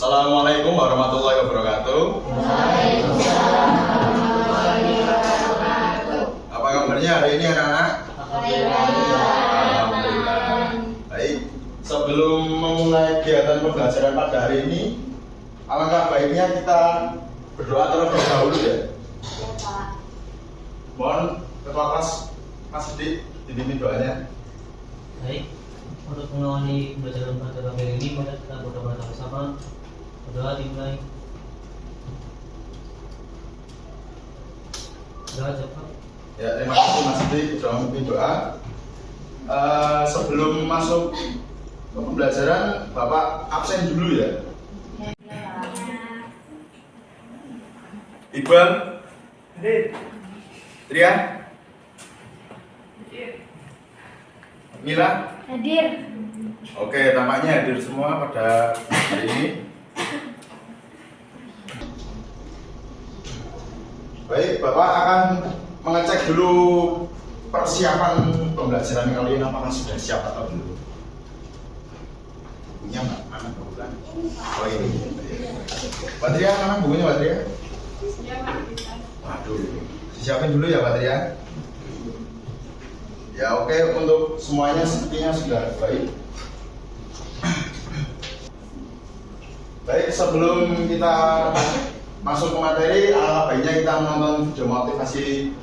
Assalamualaikum warahmatullahi wabarakatuh. Waalaikumsalam warahmatullahi wabarakatuh. Apa kabarnya hari ini anak-anak? Alhamdulillah. Baik, sebelum memulai kegiatan pembelajaran pada hari ini, alangkah baiknya kita berdoa terlebih dahulu ya. Mohon ketua kelas Mas Dik dipimpin doanya. Baik, untuk mengawali pembelajaran pada pagi ini, mari kita berdoa bersama. Berdoa dimulai. Doa cepat. Ya, terima kasih Mas Dik sudah memimpin doa. Sebelum masuk ke pembelajaran, Bapak absen dulu ya. Iqbal, Tria, Mila, Hadir. oke, tampaknya hadir semua pada hari ini. Baik, Bapak akan mengecek dulu persiapan pembelajaran kalian apakah sudah siap atau belum. Bukunya mana bukan? Oh ini. Pak Tria, mana bukunya Pak Tria? Waduh, disiapin dulu ya Pak Tria. Ya oke, untuk semuanya sepertinya sudah baik. Baik, sebelum kita masuk ke materi, alangkah baiknya kita menonton video motivasi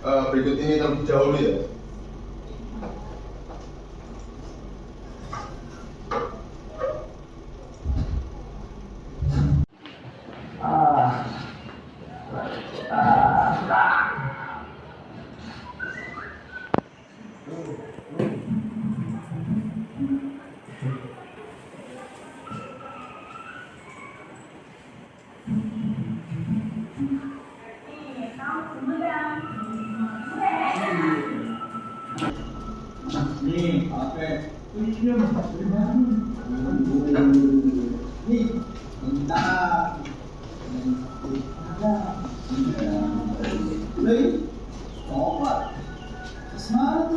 berikut ini terlebih dahulu ya. Nih, oke. Minum. Nih, bentar. Nih, obat. Semangat.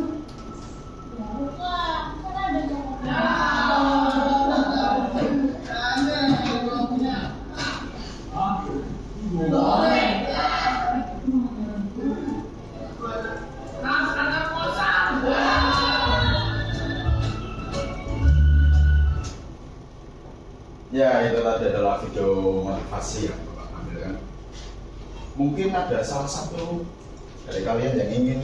Ya, itu tadi adalah video motivasi yang Bapak ambil kan. Mungkin ada salah satu dari kalian yang ingin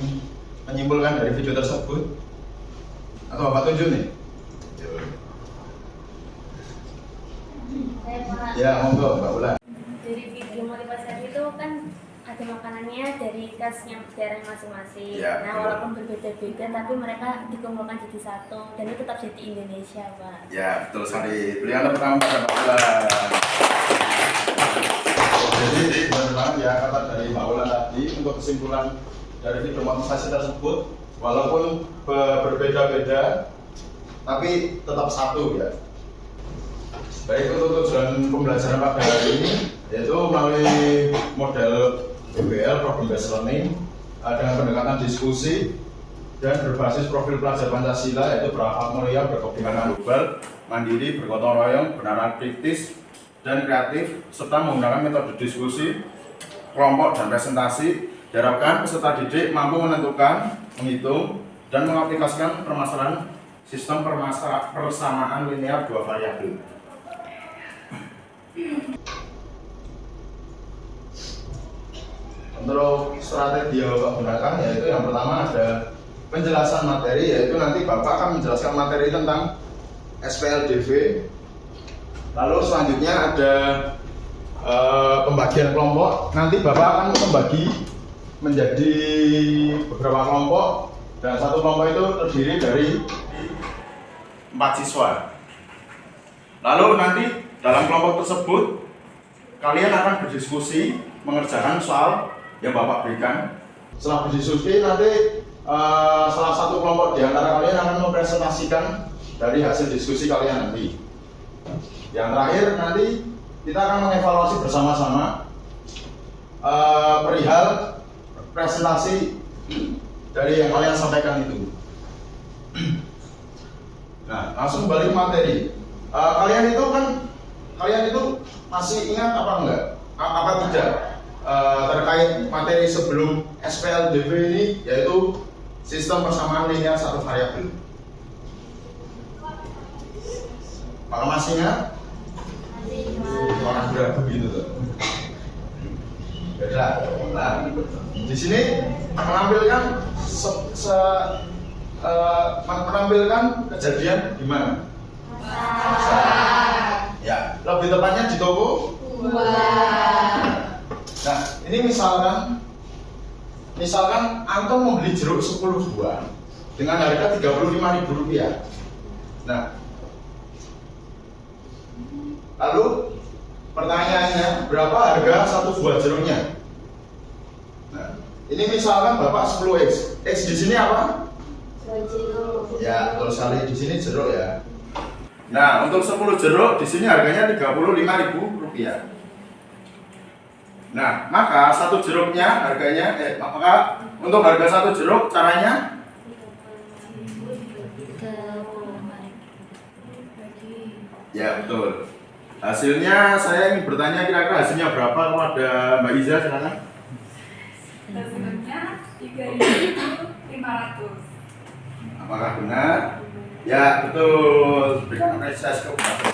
menyimpulkan dari video tersebut, atau Bapak tunjuk nih? Ya, monggo Mbak Ulan. Dari video motivasi itu kan ada makanannya dari khasnya daerah masing-masing. Ya, Nah, betul. walaupun berbeda-beda, tapi mereka dikumpulkan jadi satu dan itu tetap jadi Indonesia, Pak. Ya, betul sekali. Berikan tepuk tangan pada Mbak Ulan. Jadi, benar banget ya kata dari Mbak Ulan tadi untuk kesimpulan dari video motivasi tersebut, walaupun berbeda-beda, tapi tetap satu ya. Baik, untuk tujuan pembelajaran pada hari ini yaitu melalui model PBL (Problem Based Learning) dengan pendekatan diskusi dan berbasis profil pelajar Pancasila, yaitu berakhlak mulia, berkepentingan global, mandiri, bergotong royong, benar kritis dan kreatif, serta menggunakan metode diskusi, kelompok dan presentasi. Diharapkan peserta didik mampu menentukan, menghitung, dan mengaplikasikan permasalahan sistem persamaan linear dua variabel. Untuk strategi yang Bapak gunakan yaitu yang pertama ada penjelasan materi, yaitu nanti Bapak akan menjelaskan materi tentang SPLDV. Lalu selanjutnya ada pembagian kelompok. Nanti Bapak akan membagi menjadi beberapa kelompok dan satu kelompok itu terdiri dari 4 siswa. Lalu nanti dalam kelompok tersebut kalian akan berdiskusi mengerjakan soal yang Bapak berikan. Setelah berdiskusi nanti salah satu kelompok di antara kalian akan mempresentasikan dari hasil diskusi kalian nanti. Yang terakhir nanti kita akan mengevaluasi bersama-sama perihal presentasi dari yang kalian sampaikan itu. Nah, langsung balik materi. Kalian itu kan kalian itu masih ingat apa enggak? Apa tidak? Terkait materi sebelum SPLDV ini, yaitu sistem persamaan linear satu variabel. Apakah masih ingat? Orang beragu gitu tuh. Beda. Nah, di sini menampilkan menampilkan kejadian di mana? Ya, lebih tepatnya di toko buah. Nah, ini misalkan Anton membeli jeruk 10 buah dengan harga Rp35.000. Nah, lalu pertanyaannya, berapa harga satu buah jeruknya? Nah, ini misalkan Bapak 10x. X di sini apa? Ya, betul sekali, di sini jeruk ya. Nah, untuk 10 jeruk di sini harganya Rp35.000. Nah, maka satu jeruknya harganya maka untuk harga satu jeruk caranya ya betul. Hasilnya saya ingin bertanya kira-kira hasilnya berapa kepada Mbak Iza, silakan. Hasilnya 3.500. Apakah benar? Ya betul. Berikan apresiasi kepada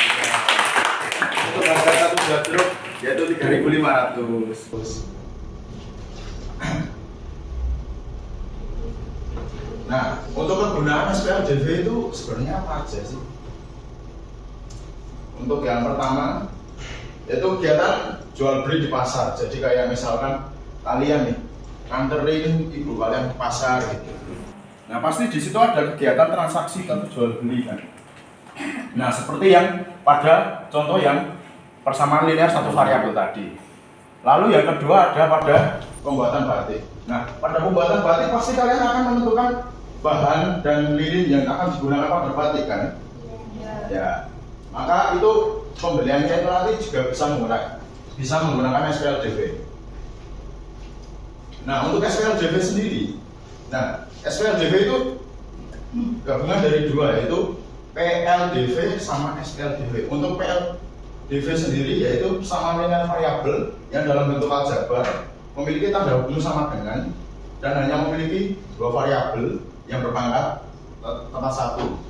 untuk harga satu buah jeruk yaitu 3.500. Nah, untuk kegunaan SPLDV itu sebenarnya apa aja sih? Untuk yang pertama, yaitu kegiatan jual beli di pasar. Jadi kayak misalkan kalian nih nganterin ibu kalian ke pasar gitu. Nah, pasti di situ ada kegiatan transaksi atau jual beli kan. Nah, seperti yang pada contoh yang persamaan linear satu variabel tadi. Lalu yang kedua ada pada pembuatan batik. Nah, pada pembuatan batik pasti kalian akan menentukan bahan dan lilin yang akan digunakan pada batik kan? Ya. Maka itu pembeliannya itu nanti juga bisa menggunakan SPLDV. Nah, untuk SPLDV sendiri, nah SPLDV itu gabungan dari dua, yaitu PLDV sama SPLDV. Untuk PLDV sendiri yaitu persamaan linear variabel yang dalam bentuk aljabar memiliki tanda hubung sama dengan dan hanya memiliki dua variabel yang berpangkat tepat satu.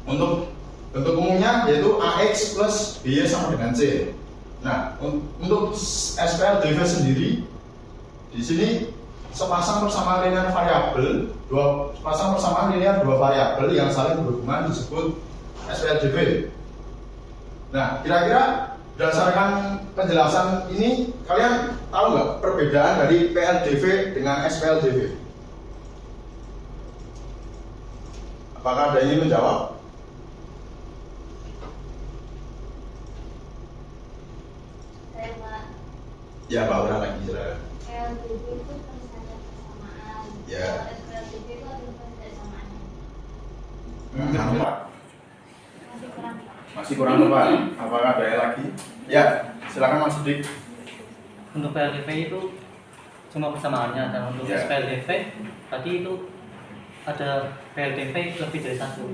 Untuk bentuk umumnya yaitu AX plus BY sama dengan C. Nah, untuk SPLDV sendiri di sini sepasang persamaan linear variabel, dua variabel yang saling berhubungan disebut SPLDV. Nah, kira-kira berdasarkan penjelasan ini kalian tahu nggak perbedaan dari PLDV dengan SPLDV? Apakah ada yang ingin menjawab? Ya, Pak, ulang lagi silakan. PLDV itu persada persamaan. Ya. SPLDV itu ada persamaan. Masih kurang tepat. Apakah ada yang lagi? Ya, silakan Mas Dik. Untuk PLDV itu cuma persamaannya, dan untuk Ya. SPLDV tadi itu ada PLDV lebih dari satu.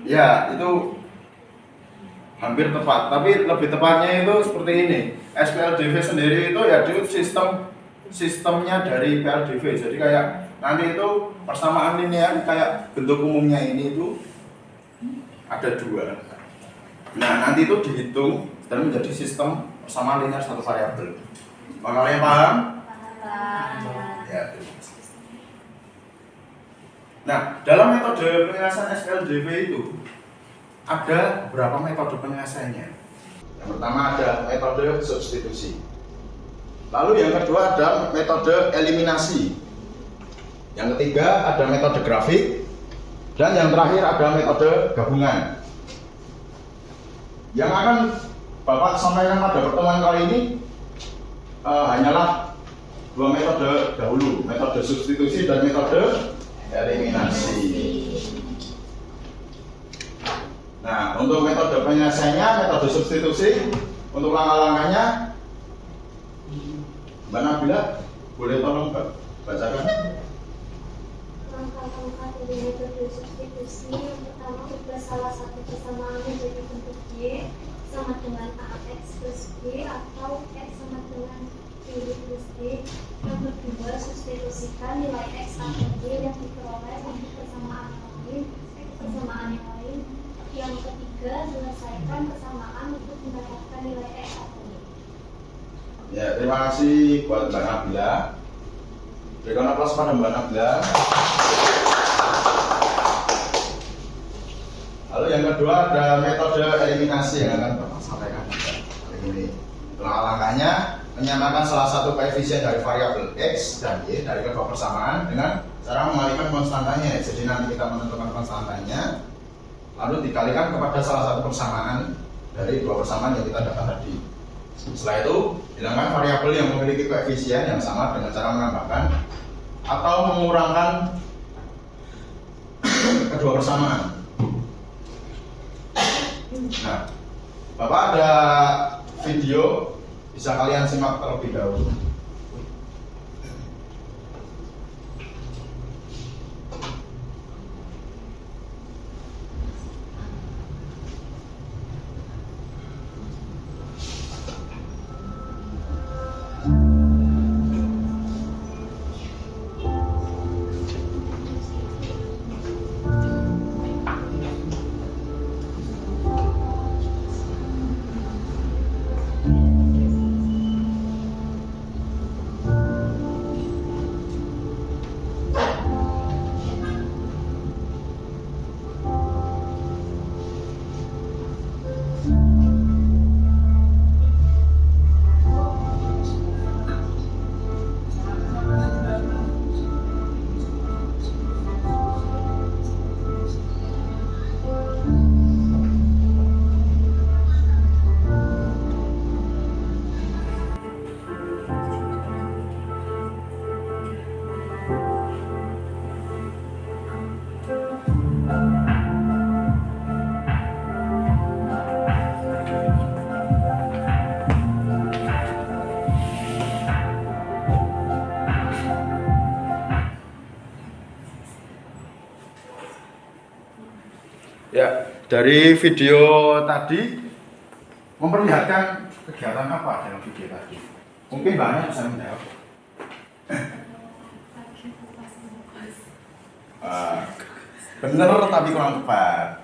Ya, itu hampir tepat, tapi lebih tepatnya itu seperti ini. SPLDV sendiri itu ya itu sistemnya dari PLDV. Jadi kayak nanti itu persamaan linear kayak bentuk umumnya ini itu ada dua. Nah, nanti itu dihitung dan menjadi sistem persamaan linear satu variabel. Kalian paham? Ya. Nah, dalam metode penyelesaian SPLDV itu ada beberapa metode penyelesaiannya. Yang pertama ada metode substitusi. Lalu yang kedua ada metode eliminasi. Yang ketiga ada metode grafik. Dan yang terakhir ada metode gabungan. Yang akan Bapak sampaikan pada pertemuan kali ini hanyalah dua metode dahulu, metode substitusi dan metode eliminasi. Nah, untuk metode penyelesaiannya, metode substitusi, untuk langkah-langkahnya, Mbak Nabila, boleh tolong bacakan? Langkah-langkah dari metode substitusi yang pertama, ubah salah satu persamaan menjadi bentuk Y, sama dengan AX plus B atau X sama dengan B plus D. Yang kedua, substitusikan nilai X atau D yang diperoleh untuk persamaan yang lain. Yang ketiga, selesaikan persamaan untuk mendapatkan nilai X atau D. Ya, terima kasih buat Mbak Nabila. Berikan aplaus pada Mbak Nabila. Lalu yang kedua ada metode eliminasi yang akan Bapak sampaikan. Ini langkah-langkahnya menyamakan salah satu koefisien dari variabel X dan Y dari kedua persamaan dengan cara mengalihkan konstantanya. Jadi nanti kita menentukan konstantanya, lalu dikalikan kepada salah satu persamaan dari dua persamaan yang kita dapat tadi. Setelah itu, hilangkan variabel yang memiliki koefisien yang sama dengan cara menambahkan atau mengurangkan kedua persamaan. Nah, Bapak ada video, bisa kalian simak terlebih dahulu. Ya, dari video tadi memperlihatkan kegiatan apa dalam video tadi? Mungkin banyak bisa menjawab. Bener tapi kurang tepat.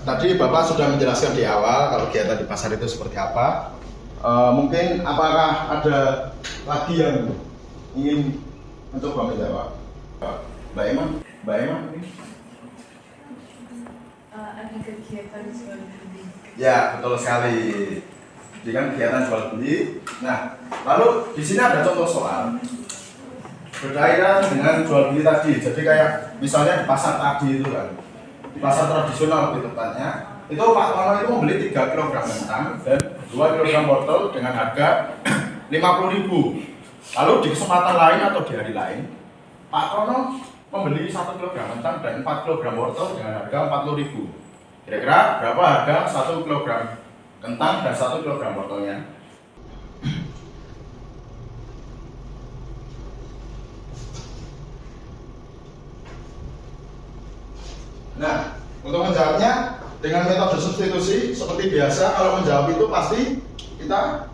Tadi Bapak sudah menjelaskan di awal kalau kegiatan di pasar itu seperti apa. Mungkin apakah ada lagi yang ingin mencoba menjawab? Mbak Emma mungkin? Ada kegiatan jual beli. Ya, betul sekali. Jadi kan kegiatan jual beli. Nah, lalu di sini ada contoh soal berkaitan dengan jual beli tadi. Jadi kayak misalnya di pasar tadi itu kan, di pasar tradisional lebih tepatnya, itu Pak Tono itu membeli 3 kg kentang dan 2 kg wortel dengan harga 50.000. Lalu di kesempatan lain atau di hari lain, Pak Tono membeli 1 kg kentang dan 4 kg wortel dengan harga 40.000. Kira-kira berapa harga 1 kg kentang dan 1 kg wortelnya? Nah, untuk menjawabnya dengan metode substitusi seperti biasa, kalau menjawab itu pasti kita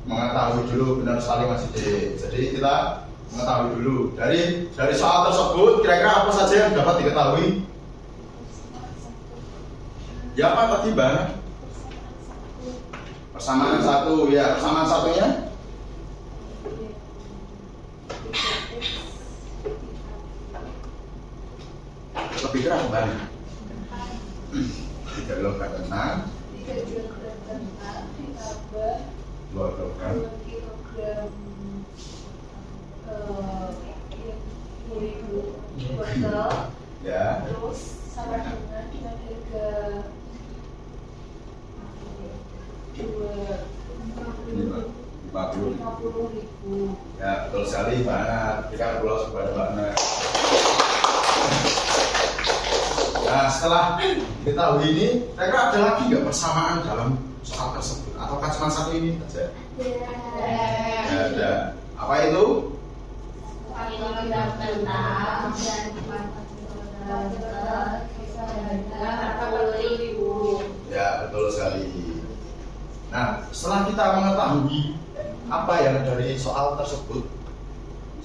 mengetahui dulu, benar sekali Mas Ide. Jadi kita mengetahui dulu dari soal tersebut kira-kira apa saja yang dapat diketahui. Ya apa tadi Bang? Persamaan satu, ya persamaan satunya lebih keras Bang. 3 kg kentang, 3 kg kentang ditambah 2 kg wortel, ya. terus sama dengan harga 50.000. Ya betul sekali Mbak Ana. Kita pulau kepada Mbak Ana. Nah setelah kita tahu ini, kira-kira ada lagi nggak persamaan dalam soal tersebut? Ataukah cuma satu ini saja? Ya, ada. Apa itu? 4 kg kentang dan 4 kg wortel harga 40.000. Ya, betul sekali. Nah, setelah kita mengetahui apa yang dari soal tersebut,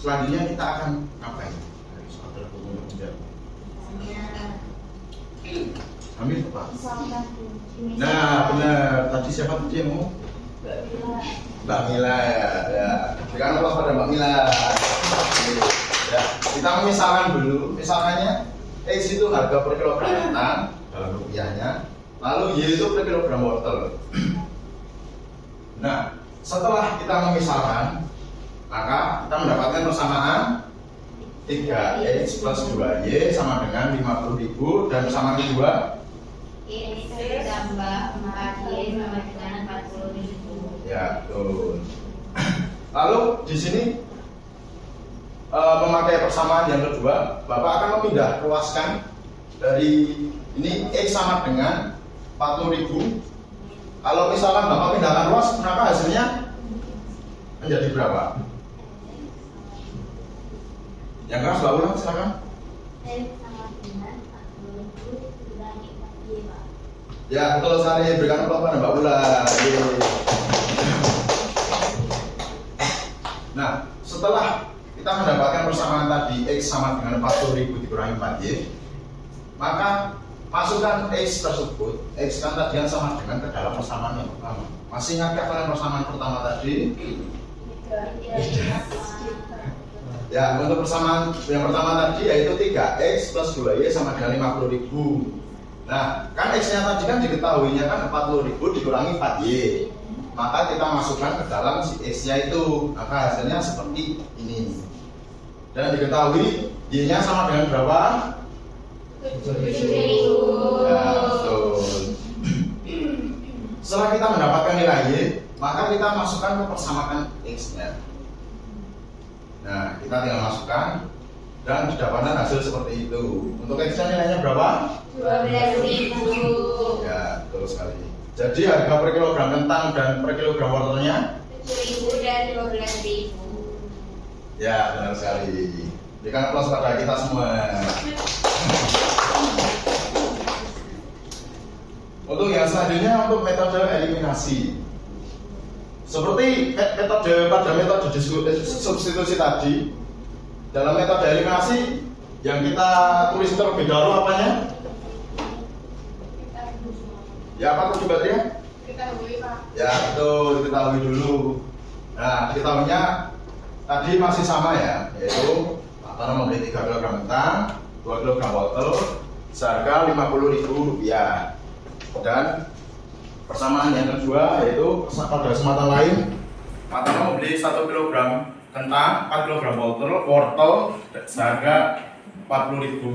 selanjutnya kita akan ngapain? Dari soal tersebut untuk menjawab. Ambil apa? Misalkan Nah, benar. Tadi siapa tadi yang ngomong? Mbak Mila ya. Berikan aplaus pada Mbak Mila. Ya, kita misalkan dulu. Misalkannya X itu harga per kilogram kentang dalam rupiahnya, lalu Y itu per kilogram wortel. Nah, setelah kita memisahkan, maka kita mendapatkan persamaan 3X plus 2Y sama dengan 50.000 dan persamaan kedua X ditambah 4Y sama dengan 40.000. ya, betul. Lalu di sini memakai persamaan yang kedua, Bapak akan memindah ruaskan dari ini X sama dengan 40.000. Kalau misalkan Bapak pindahkan ruas, maka hasilnya menjadi berapa? Yang keras Mbak ulang silakan. X sama dengan 40.000 dikurangi 4Y, Pak. Ya, betul sekali. Berikan aplaus pada Mbak Ula. Nah, setelah kita mendapatkan persamaan tadi X sama dengan 40.000 dikurangi 4Y, maka masukkan X tersebut, X kan tadi yang sama dengan ke dalam persamaan yang pertama. Masih ingat kalian persamaan pertama tadi? Ya, untuk persamaan yang pertama tadi yaitu 3X plus 2Y sama dengan 50.000. Nah, kan X-nya tadi kan diketahuinya kan 40.000 dikurangi 4Y. Maka kita masukkan ke dalam si X-nya itu. Maka hasilnya seperti ini. Dan diketahui Y-nya sama dengan berapa? 7.000. Ya, betul. Setelah kita mendapatkan nilai Y, maka kita masukkan ke persamaan X-nya. Nah, kita tinggal masukkan dan didapatkan hasil seperti itu. Untuk X-nya nilainya berapa? 12.000. Ya, betul sekali. Jadi harga per kilogram kentang dan per kilogram wortelnya? 7.000 dan 12.000. Ya, benar sekali. Berikan aplaus pada kita semua. Untuk yang selanjutnya untuk metode eliminasi. Seperti pada metode substitusi tadi, dalam metode eliminasi yang kita tulis terlebih dahulu apanya? Ya, apa tuh berarti? Ketahui, Pak. Ya, betul, diketahui dulu. Nah, diketahuinya tadi masih sama ya, yaitu Pak Tono membeli 3 kg kentang, 2 kg wortel, seharga Rp50.000. Dan persamaan yang kedua yaitu pada kesempatan lain, Pak Tono membeli 1 kg kentang, 4 kg wortel, seharga Rp40.000.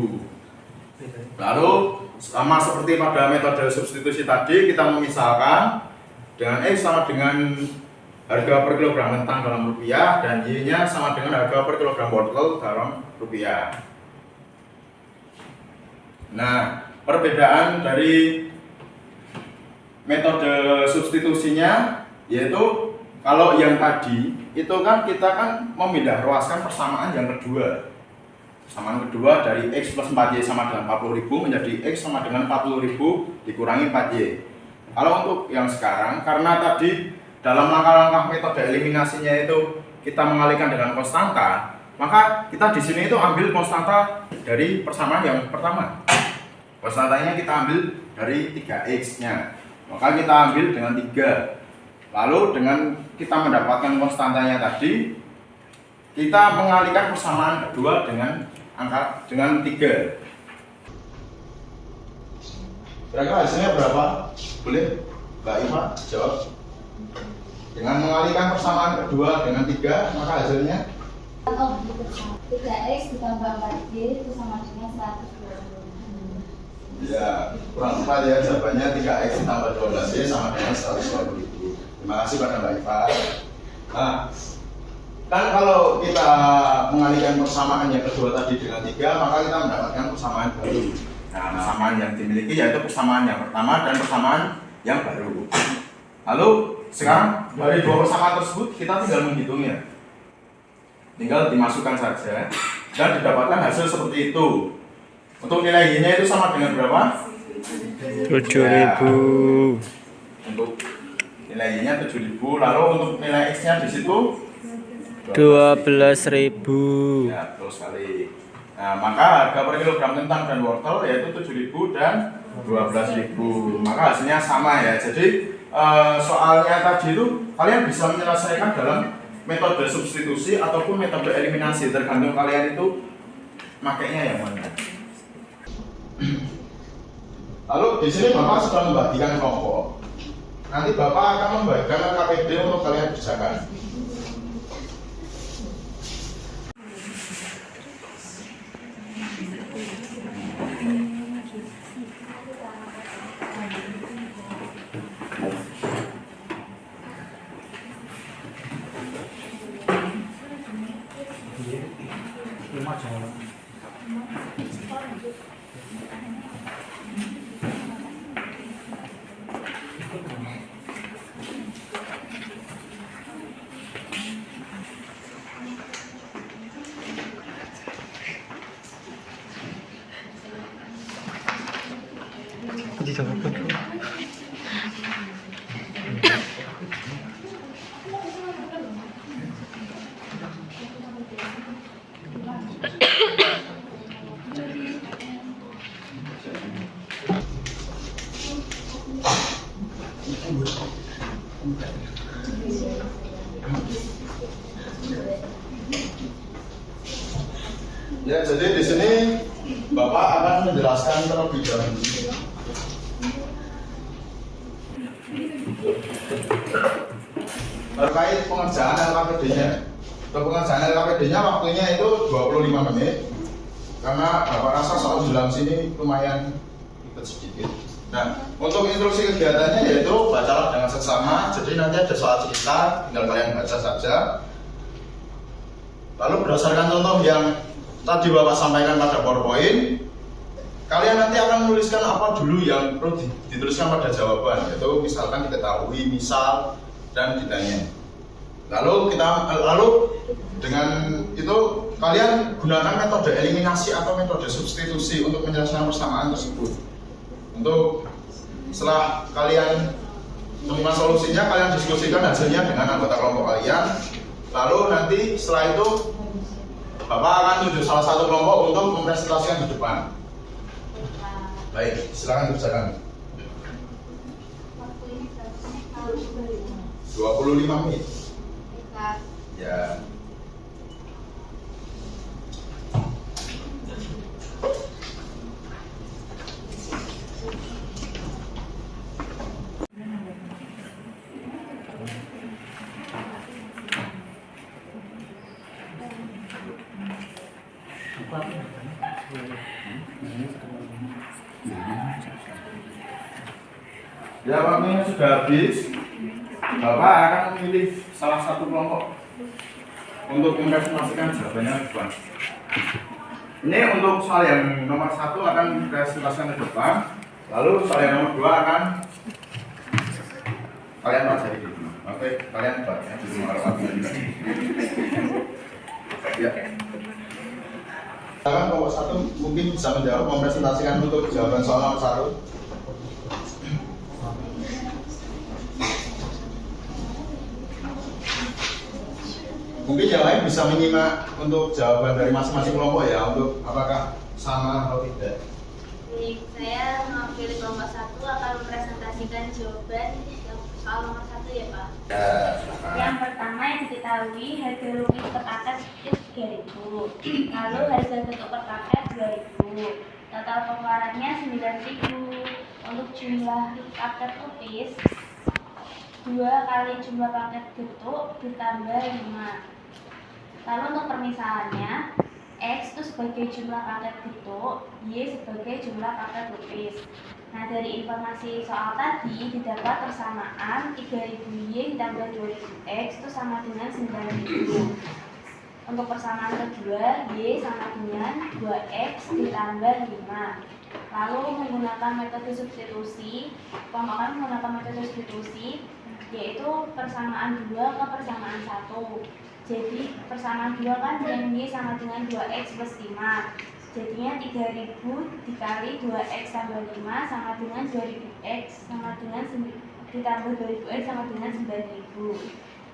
Lalu sama seperti pada metode substitusi tadi, kita memisahkan dengan X sama dengan harga per kilogram kentang dalam rupiah dan Y-nya sama dengan harga per kilogram wortel dalam rupiah. Nah, perbedaan dari metode substitusinya yaitu kalau yang tadi itu kan kita kan memindah ruaskan persamaan yang kedua. Persamaan kedua dari X plus 4Y sama dengan 40.000 menjadi X sama dengan 40.000 dikurangi 4Y. Kalau untuk yang sekarang, karena tadi dalam langkah-langkah metode eliminasinya itu kita mengalihkan dengan konstanta, maka kita di sini itu ambil konstanta dari persamaan yang pertama. Konstantanya kita ambil dari 3X-nya. Maka kita ambil dengan 3. Lalu dengan kita mendapatkan konstantanya tadi, kita mengalihkan persamaan kedua dengan angka dengan 3. Kira-kira hasilnya berapa? Boleh Mbak Iva jawab. Dengan mengalihkan persamaan kedua dengan 3, maka hasilnya Atau bersama 3X ditambah 4Y itu sama dengan 120. ya kurang tepat ya, jawabannya 3X ditambah 12Y sama dengan 120.000. Terima kasih pada Mbak Iva. Nah, kan kalau kita mengalihkan persamaan yang kedua tadi dengan 3, maka kita mendapatkan persamaan baru. Nah, persamaan yang dimiliki yaitu persamaan yang pertama dan persamaan yang baru. Lalu sekarang dari dua persamaan tersebut kita tinggal menghitungnya. Tinggal dimasukkan saja dan didapatkan hasil seperti itu. Untuk nilai Y-nya itu sama dengan berapa? 7.000. Untuk nilai Y-nya 7.000. Lalu untuk nilai X-nya di situ 12.000. ya, betul sekali. Nah, maka harga per kilogram kentang dan wortel yaitu 7.000 dan 12.000. Maka hasilnya sama ya. Jadi soalnya tadi itu kalian bisa menyelesaikan dalam metode substitusi ataupun metode eliminasi, tergantung kalian itu makainya yang mana. Lalu di sini Bapak sudah membagikan kelompok. Nanti Bapak akan membagikan KPD untuk kalian kerjakan. Ya, jadi di sini Bapak akan menjelaskan terlebih dahulu terkait pengerjaan LKPD-nya. Untuk pengerjaan LKPD-nya waktunya itu 25 menit. Karena Bapak rasa soal di dalam sini lumayan ribet sedikit. Nah, untuk instruksi kegiatannya yaitu bacalah dengan seksama. Jadi nanti ada soal cerita, tinggal kalian baca saja. Lalu berdasarkan contoh yang tadi Bapak sampaikan pada PowerPoint, kalian nanti akan menuliskan apa dulu yang perlu dituliskan pada jawaban, yaitu misalkan diketahui, misal, dan ditanya. Lalu dengan itu kalian gunakan metode eliminasi atau metode substitusi untuk menyelesaikan persamaan tersebut. Untuk setelah kalian menemukan solusinya, kalian diskusikan hasilnya dengan anggota kelompok kalian. Lalu nanti setelah itu Bapak akan tunjuk salah satu kelompok untuk mempresentasikan di depan. Baik, silakan kerjakan. Waktunya berapa? 25 menit. Kak. Ya. Ya, waktunya sudah habis. Bapak akan memilih salah satu kelompok untuk mempresentasikan jawabannya ke depan. Ini untuk soal yang nomor 1 akan dipresentasikan ke depan. Lalu soal yang nomor 2 akan kalian baca di rumah. Oke, kalian baca di rumah kalau juga. Ya. Silakan kelompok 1 mungkin bisa menjawab, mempresentasikan untuk jawaban soal nomor 1. Mungkin yang lain bisa menyimak untuk jawaban dari masing-masing kelompok ya, untuk apakah sama atau tidak. Baik, saya mewakili kelompok 1 akan mempresentasikan jawaban yang soal nomor 1 ya Pak. Ya, silakan. Yang pertama yang diketahui harga rugi per paket itu 3.000, lalu harga tutup per paket 2.000, total pengeluarannya 9.000. Untuk jumlah paket rupiah 2 kali jumlah paket getuk ditambah 5. Lalu untuk permisalannya, X itu sebagai jumlah paket getuk, Y sebagai jumlah paket lupis. Nah, dari informasi soal tadi didapat persamaan 3.000Y ditambah 2.000X itu sama dengan 9.000. Untuk persamaan kedua, Y sama dengan 2X ditambah 5. Lalu menggunakan metode substitusi, kelompok menggunakan metode substitusi, yaitu persamaan 2 ke persamaan 1. Jadi persamaan 2 kan yang Y sama dengan 2X plus 5. Jadinya 3000 dikali 2x tambah 5 sama dengan 2000x sama dengan ditambah 2000x sama dengan 9000.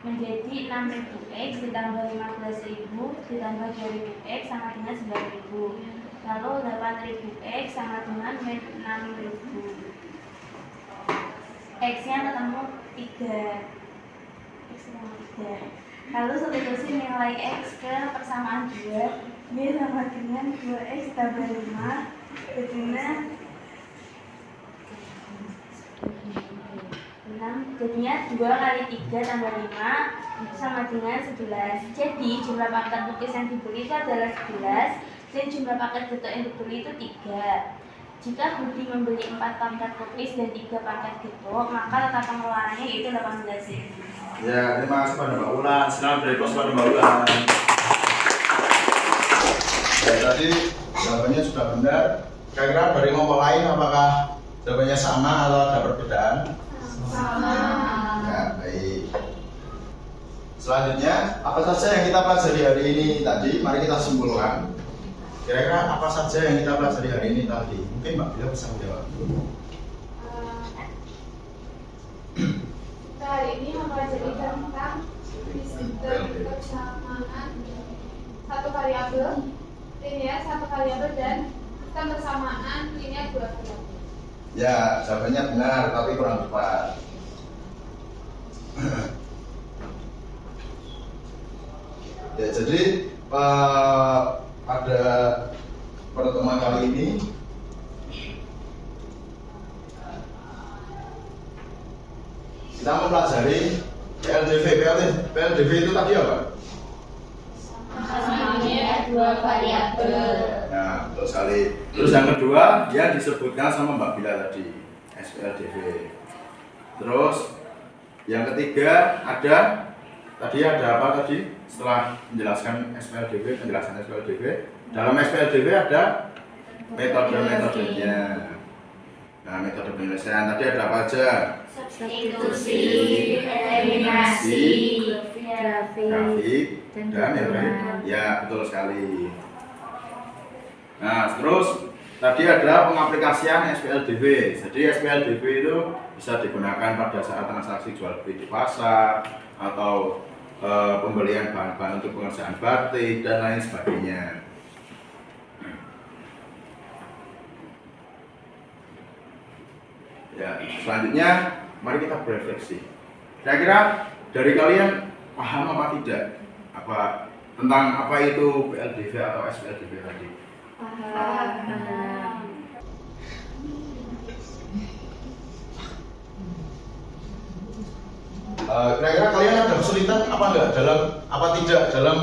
Menjadi 6000x ditambah 15000 ditambah 2000x sama dengan 9000. Lalu 8000x sama dengan 6000. X-nya ketemu 3. X ketemu 3. Lalu substitusi nilai X ke persamaan 2. Y sama dengan 2x tambah 5 jadinya 2 kali 3 tambah 5 sama dengan 11. Jadi jumlah paket lukis yang dibeli itu adalah 11 dan jumlah paket getuk yang dibeli itu 3. Jika Budi membeli 4 paket lukis dan 3 paket getuk, maka total pengeluarannya yaitu 18.000. Ya, terima kasih pada Mbak Ulan. Silakan beri aplaus pada Mbak Ulan. Ya, tadi jawabannya sudah benar. Kira-kira dari kelompok lain apakah jawabannya sama atau ada perbedaan? Sama. Ya, baik. Selanjutnya, apa saja yang kita pelajari hari ini tadi? Mari kita simpulkan. Kira-kira apa saja yang kita pelajari hari ini tadi? Mungkin Mbak Bila bisa menjawab. Kita hari ini mempelajari tentang sistem persamaan satu variabel, linear satu variabel, dan sistem persamaan linear dua variabel. Ya, jawabannya benar, tapi kurang tepat. Ya, jadi pada pertemuan kali ini kita mempelajari PLDV. PLDV itu tadi apa? Persamaan dua variabel. Nah, betul sekali. Terus yang kedua, dia disebutkan sama Mbak Bila tadi, SPLDV. Terus yang ketiga tadi ada apa tadi? Setelah menjelaskan SPLDV, penjelasan SPLDV, dalam SPLDV ada metode-metodenya. Nah, metode penyelesaian tadi ada apa aja? Substitusi, eliminasi, Grafik dan hitungan. Ya, betul sekali. Nah, terus tadi ada pengaplikasian SPLDV. Jadi SPLDV itu bisa digunakan pada saat transaksi jual beli di pasar atau pembelian bahan-bahan untuk pengerjaan batik dan lain sebagainya. Ya, selanjutnya mari kita berefleksi. Kira-kira dari kalian paham apa tidak? Tentang apa itu PLDV atau SPLDV tadi? Paham. Kira-kira kalian ada kesulitan apa tidak dalam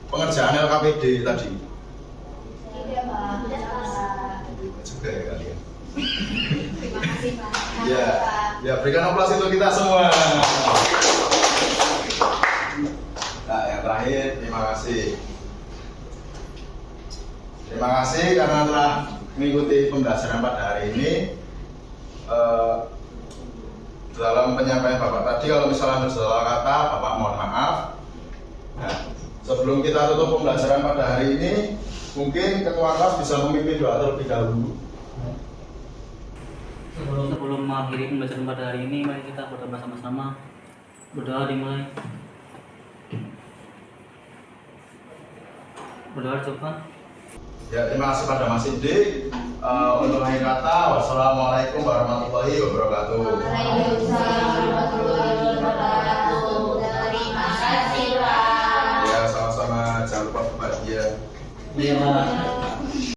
pengerjaan LKPD tadi? Tidak, Pak. Juga ya kalian. Terima kasih, Pak. Ya, berikan aplaus untuk kita semua. Nah, yang terakhir, terima kasih. Terima kasih karena telah mengikuti pembelajaran pada hari ini. Dalam penyampaian Bapak tadi, kalau misalnya ada salah kata, Bapak mohon maaf. Nah, sebelum kita tutup pembelajaran pada hari ini, mungkin ketua kelas bisa memimpin doa terlebih dahulu. Sebelum mengakhiri pembelajaran pada hari ini, mari kita berdoa sama-sama. Berdoa dimulai. Berdoa coba. Ya, terima kasih pada Mas Indi. Untuk akhir kata, wassalamualaikum warahmatullahi wabarakatuh. Waalaikumsalam warahmatullahi wabarakatuh. Terima kasih, Pak. Ya, sama-sama. Jangan lupa berbahagia. Terima